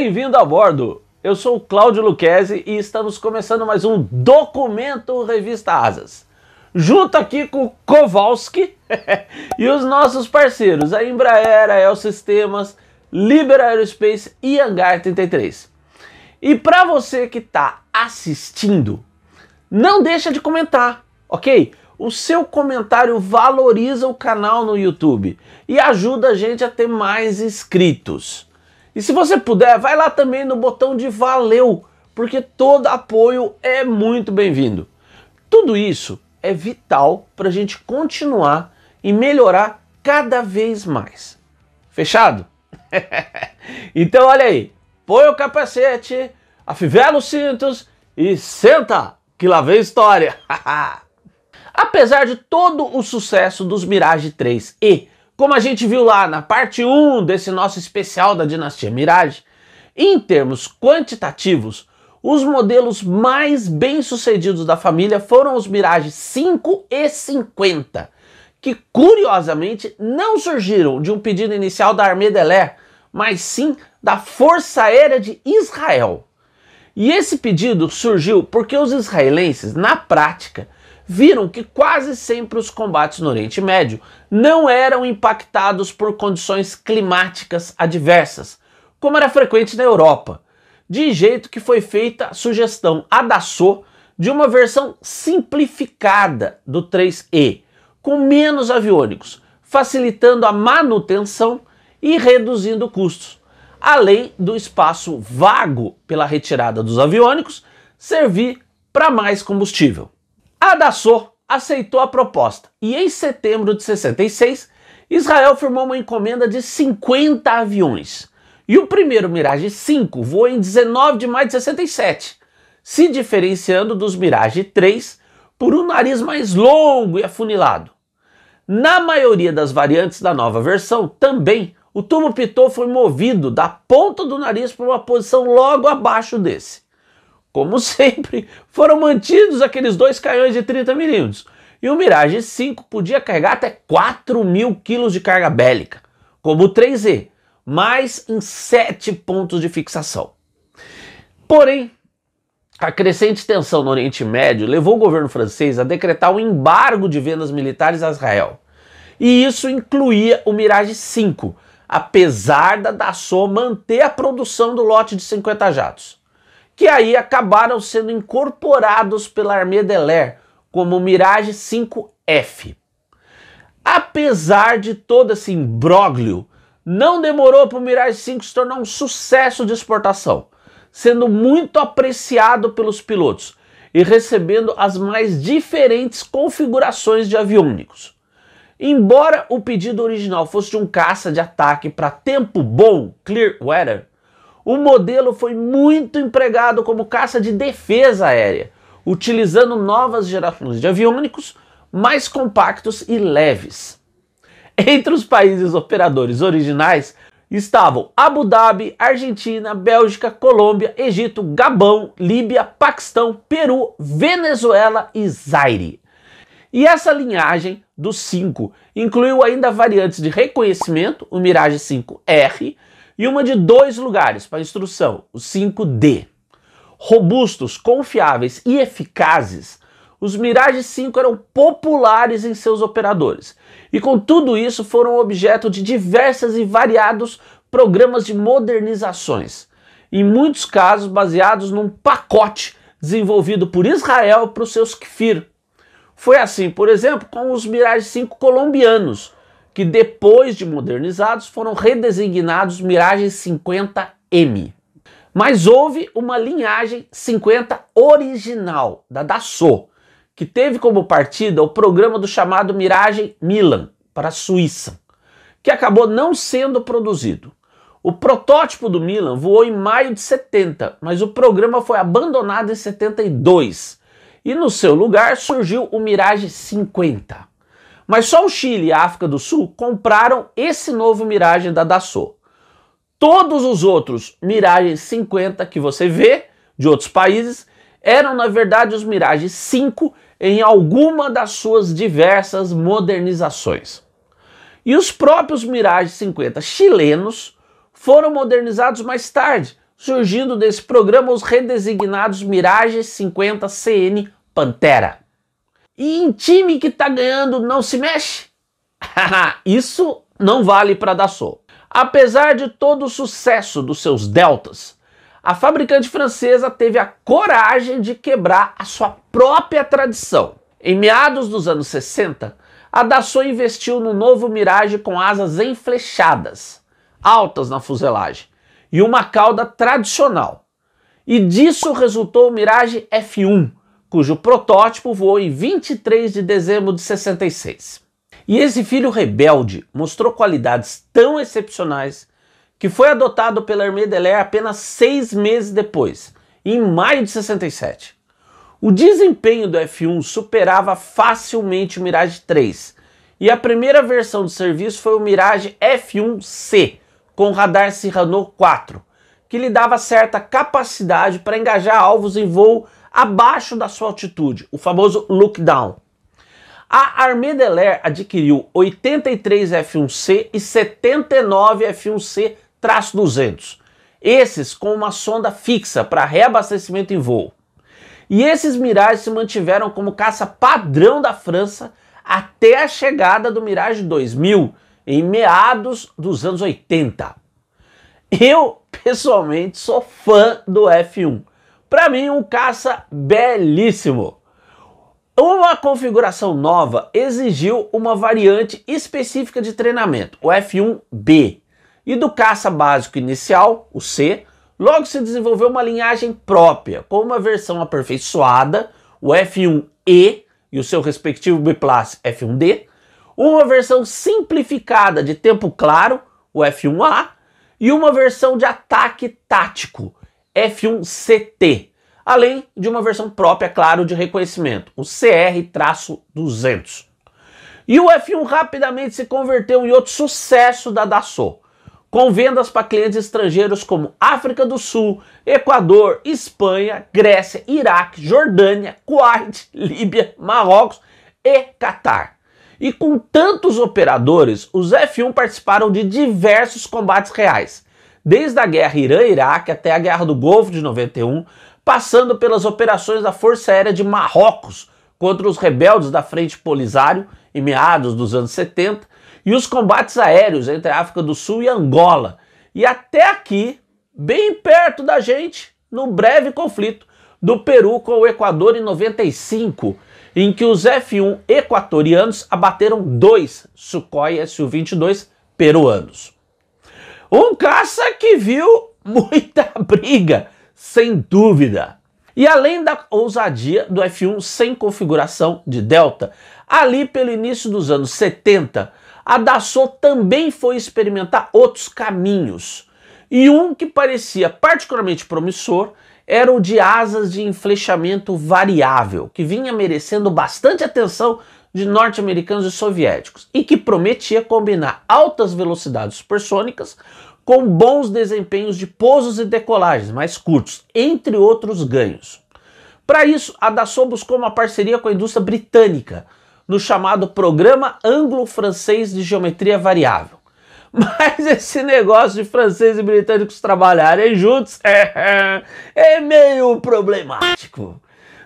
Bem-vindo a bordo! Eu sou o Cláudio Lucchesi e estamos começando mais um Documento Revista Asas. Junto aqui com o Kowalski e os nossos parceiros, a Embraer, a El-Sistemas, Liber Aerospace e Hangar 33. E para você que está assistindo, não deixa de comentar, ok? O seu comentário valoriza o canal no YouTube e ajuda a gente a ter mais inscritos. E se você puder, vai lá também no botão de valeu, porque todo apoio é muito bem-vindo. Tudo isso é vital para a gente continuar e melhorar cada vez mais. Fechado? Então olha aí, põe o capacete, afivela os cintos e senta, que lá vem história. Apesar de todo o sucesso dos Mirage 3 e, como a gente viu lá na parte 1 desse nosso especial da dinastia Mirage, em termos quantitativos, os modelos mais bem-sucedidos da família foram os Mirage 5 e 50, que curiosamente não surgiram de um pedido inicial da Armée de l'Air, mas sim da Força Aérea de Israel. E esse pedido surgiu porque os israelenses, na prática, viram que quase sempre os combates no Oriente Médio não eram impactados por condições climáticas adversas, como era frequente na Europa, de jeito que foi feita a sugestão a Dassault de uma versão simplificada do 3E, com menos aviônicos, facilitando a manutenção e reduzindo custos, além do espaço vago pela retirada dos aviônicos servir para mais combustível. A Dassault aceitou a proposta e em setembro de 66, Israel firmou uma encomenda de 50 aviões. E o primeiro Mirage 5 voou em 19 de maio de 67, se diferenciando dos Mirage 3 por um nariz mais longo e afunilado. Na maioria das variantes da nova versão, também, o tubo pitot foi movido da ponta do nariz para uma posição logo abaixo desse. Como sempre, foram mantidos aqueles dois canhões de 30 mm, e o Mirage 5 podia carregar até 4.000 kg de carga bélica, como o 3E, mas em 7 pontos de fixação. Porém, a crescente tensão no Oriente Médio levou o governo francês a decretar um embargo de vendas militares a Israel, e isso incluía o Mirage 5, apesar da Dassault manter a produção do lote de 50 jatos, que aí acabaram sendo incorporados pela Armée de l'Air como o Mirage 5F. Apesar de todo esse imbróglio, não demorou para o Mirage 5 se tornar um sucesso de exportação, sendo muito apreciado pelos pilotos e recebendo as mais diferentes configurações de aviônicos. Embora o pedido original fosse de um caça de ataque para tempo bom, clear weather, o modelo foi muito empregado como caça de defesa aérea, utilizando novas gerações de aviônicos mais compactos e leves. Entre os países operadores originais estavam Abu Dhabi, Argentina, Bélgica, Colômbia, Egito, Gabão, Líbia, Paquistão, Peru, Venezuela e Zaire. E essa linhagem dos 5 incluiu ainda variantes de reconhecimento, o Mirage 5R, e uma de 2 lugares para instrução, o 5D. Robustos, confiáveis e eficazes, os Mirage 5 eram populares em seus operadores, e com tudo isso foram objeto de diversas e variados programas de modernizações, em muitos casos baseados num pacote desenvolvido por Israel para os seus Kfir. Foi assim, por exemplo, com os Mirage 5 colombianos, que depois de modernizados foram redesignados Mirage 50M. Mas houve uma linhagem 50 original, da Dassault, que teve como partida o programa do chamado Mirage Milan, para a Suíça, que acabou não sendo produzido. O protótipo do Milan voou em maio de 70, mas o programa foi abandonado em 72, e no seu lugar surgiu o Mirage 50. Mas só o Chile e a África do Sul compraram esse novo Mirage da Dassault. Todos os outros Mirage 50 que você vê, de outros países, eram na verdade os Mirage 5 em alguma das suas diversas modernizações. E os próprios Mirage 50 chilenos foram modernizados mais tarde, surgindo desse programa os redesignados Mirage 50 CN Pantera. E em time que tá ganhando não se mexe? Isso não vale para a Dassault. Apesar de todo o sucesso dos seus Deltas, a fabricante francesa teve a coragem de quebrar a sua própria tradição. Em meados dos anos 60, a Dassault investiu no novo Mirage com asas enflechadas, altas na fuselagem, e uma cauda tradicional. E disso resultou o Mirage F1, cujo protótipo voou em 23 de dezembro de 66. E esse filho rebelde mostrou qualidades tão excepcionais que foi adotado pela Armée de l'Air apenas 6 meses depois, em maio de 67. O desempenho do F1 superava facilmente o Mirage 3, e a primeira versão de serviço foi o Mirage F1C, com radar Cyrano 4, que lhe dava certa capacidade para engajar alvos em voo abaixo da sua altitude, o famoso look down. A Armée de l'Air adquiriu 83 F1C e 79 F1C-200, esses com uma sonda fixa para reabastecimento em voo. E esses Mirage se mantiveram como caça padrão da França até a chegada do Mirage 2000, em meados dos anos 80. Eu, pessoalmente, sou fã do F1. Para mim, um caça belíssimo. Uma configuração nova exigiu uma variante específica de treinamento, o F1B. E do caça básico inicial, o C, logo se desenvolveu uma linhagem própria, com uma versão aperfeiçoada, o F1E e o seu respectivo biplace F1D, uma versão simplificada de tempo claro, o F1A, e uma versão de ataque tático, F1CT, além de uma versão própria, claro, de reconhecimento, o CR-200. E o F1 rapidamente se converteu em outro sucesso da Dassault, com vendas para clientes estrangeiros como África do Sul, Equador, Espanha, Grécia, Iraque, Jordânia, Kuwait, Líbia, Marrocos e Catar. E com tantos operadores, os F1 participaram de diversos combates reais, desde a guerra Irã-Iraque até a Guerra do Golfo de 91, passando pelas operações da Força Aérea de Marrocos contra os rebeldes da Frente Polisário em meados dos anos 70 e os combates aéreos entre a África do Sul e Angola. E até aqui, bem perto da gente, no breve conflito do Peru com o Equador em 95, em que os F1 equatorianos abateram 2 Sukhoi Su-22 peruanos. Um caça que viu muita briga, sem dúvida. E além da ousadia do F1 sem configuração de Delta, ali pelo início dos anos 70, a Dassault também foi experimentar outros caminhos. E um que parecia particularmente promissor era o de asas de enflechamento variável, que vinha merecendo bastante atenção de norte-americanos e soviéticos, e que prometia combinar altas velocidades supersônicas com bons desempenhos de pousos e decolagens mais curtos, entre outros ganhos. Para isso, a Dassault buscou uma parceria com a indústria britânica, no chamado Programa Anglo-Francês de Geometria Variável. Mas esse negócio de franceses e britânicos trabalharem juntos é meio problemático.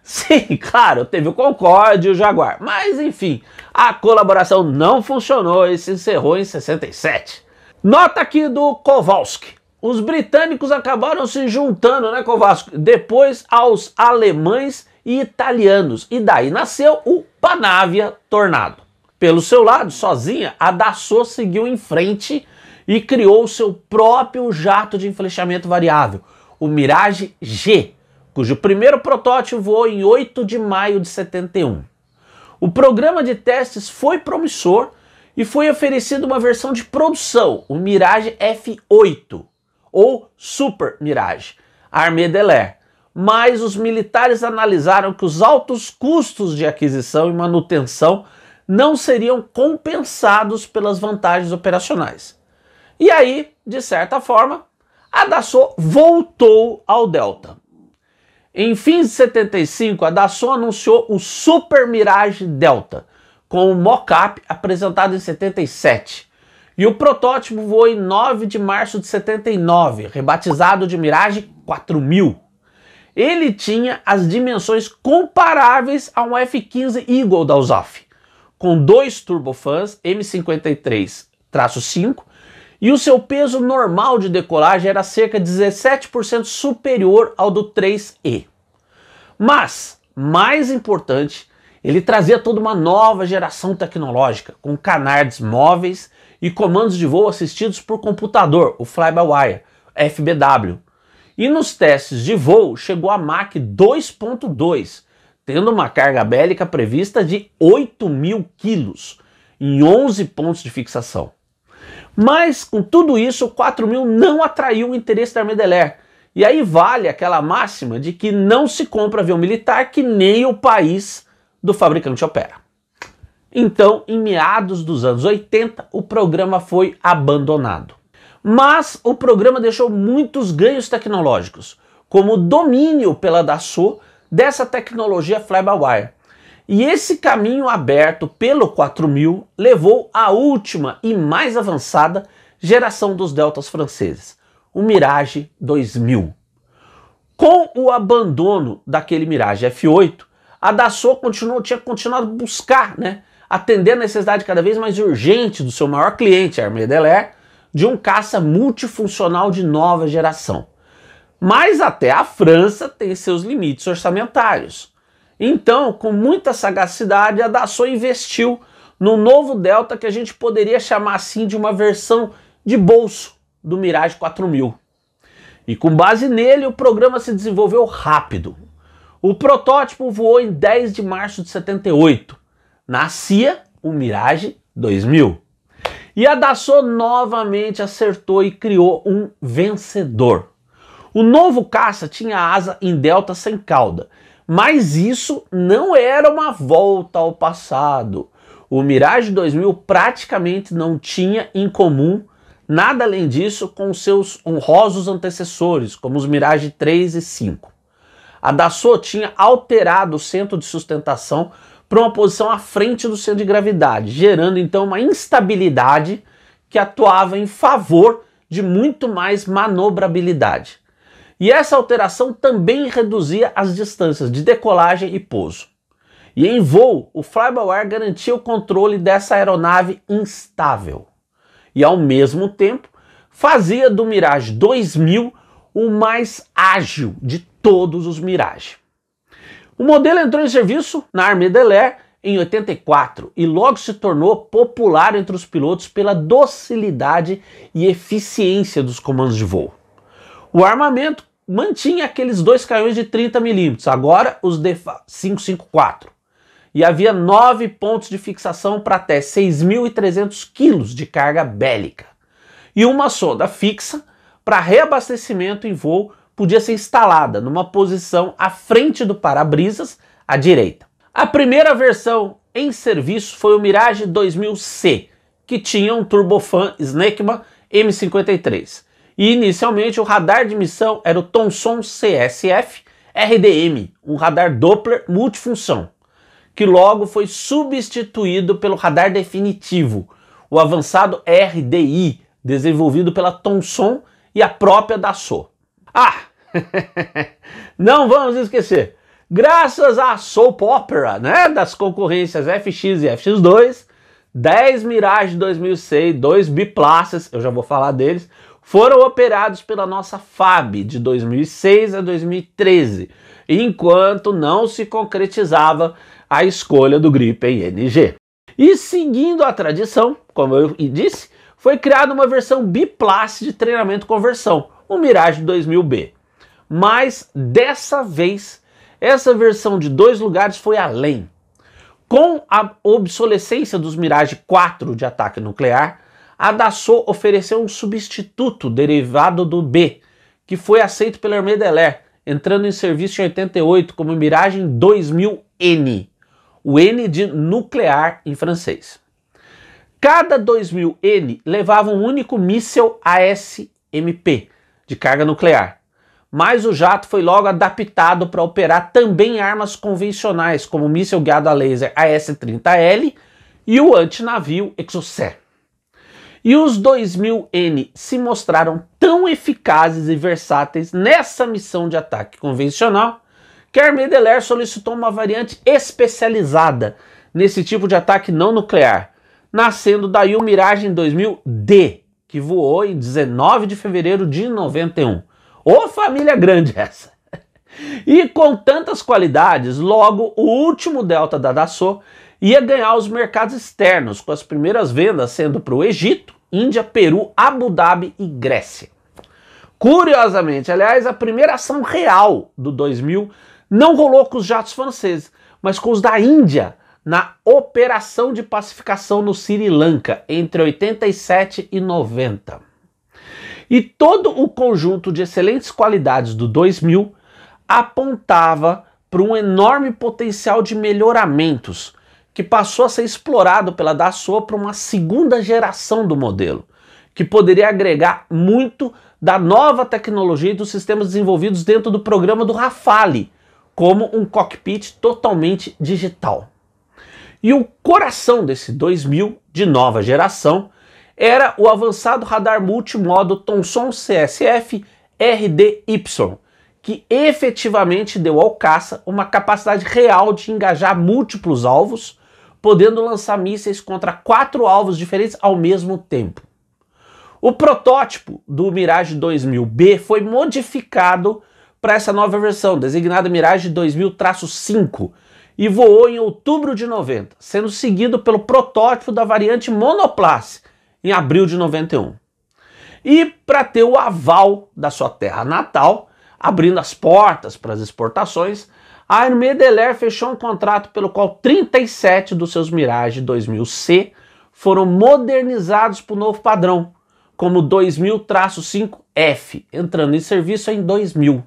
Sim, claro, teve o Concorde e o Jaguar, mas enfim, a colaboração não funcionou e se encerrou em 67. Nota aqui do Kowalski. Os britânicos acabaram se juntando, né, Kowalski? Depois aos alemães e italianos. E daí nasceu o Panavia Tornado. Pelo seu lado, sozinha, a Dassault seguiu em frente e criou o seu próprio jato de enflechamento variável, o Mirage G, cujo primeiro protótipo voou em 8 de maio de 71. O programa de testes foi promissor e foi oferecida uma versão de produção, o Mirage F8, ou Super Mirage, Armée de l'Air. Mas os militares analisaram que os altos custos de aquisição e manutenção não seriam compensados pelas vantagens operacionais. E aí, de certa forma, a Dassault voltou ao Delta. Em fins de 75, a Dassault anunciou o Super Mirage Delta, com o mock-up apresentado em 77. E o protótipo voou em 9 de março de 79, rebatizado de Mirage 4000. Ele tinha as dimensões comparáveis a um F-15 Eagle da USAF, com 2 turbofans M53-5, e o seu peso normal de decolagem era cerca de 17% superior ao do 3E. Mas, mais importante, ele trazia toda uma nova geração tecnológica, com canards móveis e comandos de voo assistidos por computador, o Fly-by-Wire, FBW. E nos testes de voo chegou a Mach 2.2, tendo uma carga bélica prevista de 8.000 quilos, em 11 pontos de fixação. Mas, com tudo isso, o 4000 não atraiu o interesse da Armée de l'Air. E aí vale aquela máxima de que não se compra avião militar que nem o país do fabricante opera. Então, em meados dos anos 80, o programa foi abandonado. Mas o programa deixou muitos ganhos tecnológicos, como o domínio pela Dassault dessa tecnologia Fly-by-Wire. E esse caminho aberto pelo 4000 levou à última e mais avançada geração dos Deltas franceses, o Mirage 2000. Com o abandono daquele Mirage F8, a Dassault tinha continuado a buscar, atender a necessidade cada vez mais urgente do seu maior cliente, a Armée de l'Air, de um caça multifuncional de nova geração. Mas até a França tem seus limites orçamentários. Então, com muita sagacidade, a Dassault investiu no novo Delta que a gente poderia chamar assim de uma versão de bolso do Mirage 4000. E com base nele, o programa se desenvolveu rápido. O protótipo voou em 10 de março de 78. Nascia o Mirage 2000. E a Dassault novamente acertou e criou um vencedor. O novo caça tinha asa em delta sem cauda, mas isso não era uma volta ao passado. O Mirage 2000 praticamente não tinha em comum nada além disso com seus honrosos antecessores, como os Mirage 3 e 5. A Dassault tinha alterado o centro de sustentação para uma posição à frente do centro de gravidade, gerando então uma instabilidade que atuava em favor de muito mais manobrabilidade. E essa alteração também reduzia as distâncias de decolagem e pouso. E em voo, o Fly-by-Wire garantia o controle dessa aeronave instável. E ao mesmo tempo, fazia do Mirage 2000 o mais ágil de todos os Mirage. O modelo entrou em serviço na Armée de l'Air em 84 e logo se tornou popular entre os pilotos pela docilidade e eficiência dos comandos de voo. O armamento mantinha aqueles 2 canhões de 30 mm, agora os D554, e havia 9 pontos de fixação para até 6.300 kg de carga bélica. E uma sonda fixa para reabastecimento em voo podia ser instalada numa posição à frente do para-brisas, à direita. A primeira versão em serviço foi o Mirage 2000C, que tinha um turbofan Snecma M53. E inicialmente o radar de missão era o Thomson CSF RDM, um radar Doppler multifunção, que logo foi substituído pelo radar definitivo, o avançado RDI, desenvolvido pela Thomson e a própria Dassault. Não vamos esquecer, graças à soap opera das concorrências FX e FX2, 10 Mirage 2006, 2 biplaces, eu já vou falar deles, foram operados pela nossa FAB de 2006 a 2013, enquanto não se concretizava a escolha do Gripen NG. E seguindo a tradição, como eu disse, foi criada uma versão biplace de treinamento conversão, o Mirage 2000B. Mas dessa vez, essa versão de 2 lugares foi além. Com a obsolescência dos Mirage 4 de ataque nuclear, a Dassault ofereceu um substituto derivado do B, que foi aceito pela Armée de l'Air, entrando em serviço em 88 como Mirage 2000N, o N de nuclear em francês. Cada 2000N levava um único míssil ASMP de carga nuclear, mas o jato foi logo adaptado para operar também armas convencionais, como o míssil guiado a laser AS-30L e o antinavio Exocet. E os 2000N se mostraram tão eficazes e versáteis nessa missão de ataque convencional que a Armée de l'Air solicitou uma variante especializada nesse tipo de ataque não nuclear, nascendo daí o Mirage 2000D, que voou em 19 de fevereiro de 91. Ô família grande essa! E com tantas qualidades, logo o último Delta da Dassault ia ganhar os mercados externos, com as primeiras vendas sendo para o Egito, Índia, Peru, Abu Dhabi e Grécia. Curiosamente, aliás, a primeira ação real do 2000 não rolou com os jatos franceses, mas com os da Índia, na Operação de Pacificação no Sri Lanka, entre 87 e 90. E todo o conjunto de excelentes qualidades do 2000 apontava para um enorme potencial de melhoramentos, que passou a ser explorado pela Dassault para uma segunda geração do modelo, que poderia agregar muito da nova tecnologia e dos sistemas desenvolvidos dentro do programa do Rafale, como um cockpit totalmente digital. E o coração desse 2000 de nova geração era o avançado radar multimodo Thomson CSF RDY, que efetivamente deu ao caça uma capacidade real de engajar múltiplos alvos, podendo lançar mísseis contra 4 alvos diferentes ao mesmo tempo. O protótipo do Mirage 2000B foi modificado para essa nova versão, designada Mirage 2000-5, e voou em outubro de 90, sendo seguido pelo protótipo da variante monoplace, em abril de 91. E para ter o aval da sua terra natal, abrindo as portas para as exportações, a Armée de l'Air fechou um contrato pelo qual 37 dos seus Mirage 2000C foram modernizados para o novo padrão, como 2000-5F, entrando em serviço em 2000.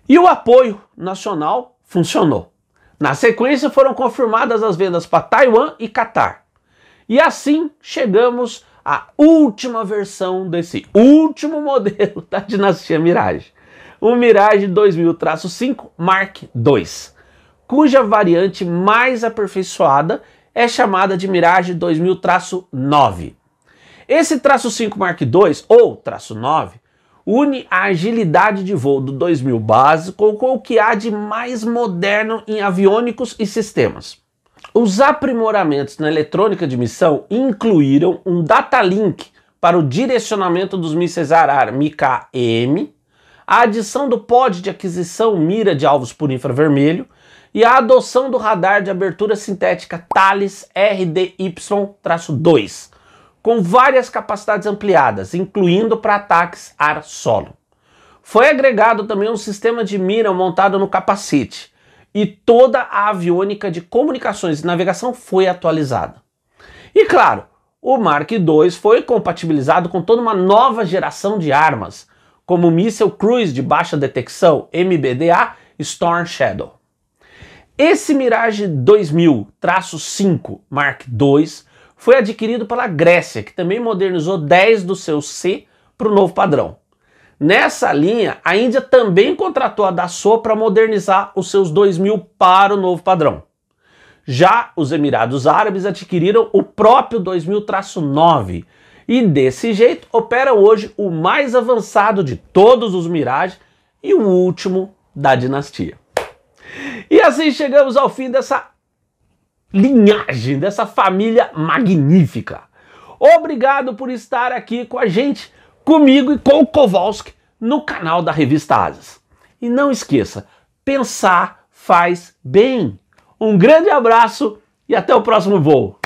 E o apoio nacional funcionou. Na sequência foram confirmadas as vendas para Taiwan e Catar. E assim chegamos à última versão desse último modelo da dinastia Mirage, o Mirage 2000-5 Mark II, cuja variante mais aperfeiçoada é chamada de Mirage 2000-9. Esse -5 Mark II, ou -9, une a agilidade de voo do 2000 básico com o que há de mais moderno em aviônicos e sistemas. Os aprimoramentos na eletrônica de missão incluíram um data link para o direcionamento dos mísseis Arar MK-EM, a adição do pod de aquisição mira de alvos por infravermelho e a adoção do radar de abertura sintética Thales RDY-2, com várias capacidades ampliadas, incluindo para ataques ar-solo. Foi agregado também um sistema de mira montado no capacete, e toda a aviônica de comunicações e navegação foi atualizada. E claro, o Mark II foi compatibilizado com toda uma nova geração de armas, como o míssil Cruise de baixa detecção MBDA Storm Shadow. Esse Mirage 2000-5 Mark II foi adquirido pela Grécia, que também modernizou 10 dos seus C para o novo padrão. Nessa linha, a Índia também contratou a Dassault para modernizar os seus 2000 para o novo padrão. Já os Emirados Árabes adquiriram o próprio 2000-9 e desse jeito opera hoje o mais avançado de todos os Mirage e o último da dinastia. E assim chegamos ao fim dessa linhagem, dessa família magnífica. Obrigado por estar aqui com a gente, comigo e com o Kowalski no canal da Revista Asas. E não esqueça, pensar faz bem. Um grande abraço e até o próximo voo.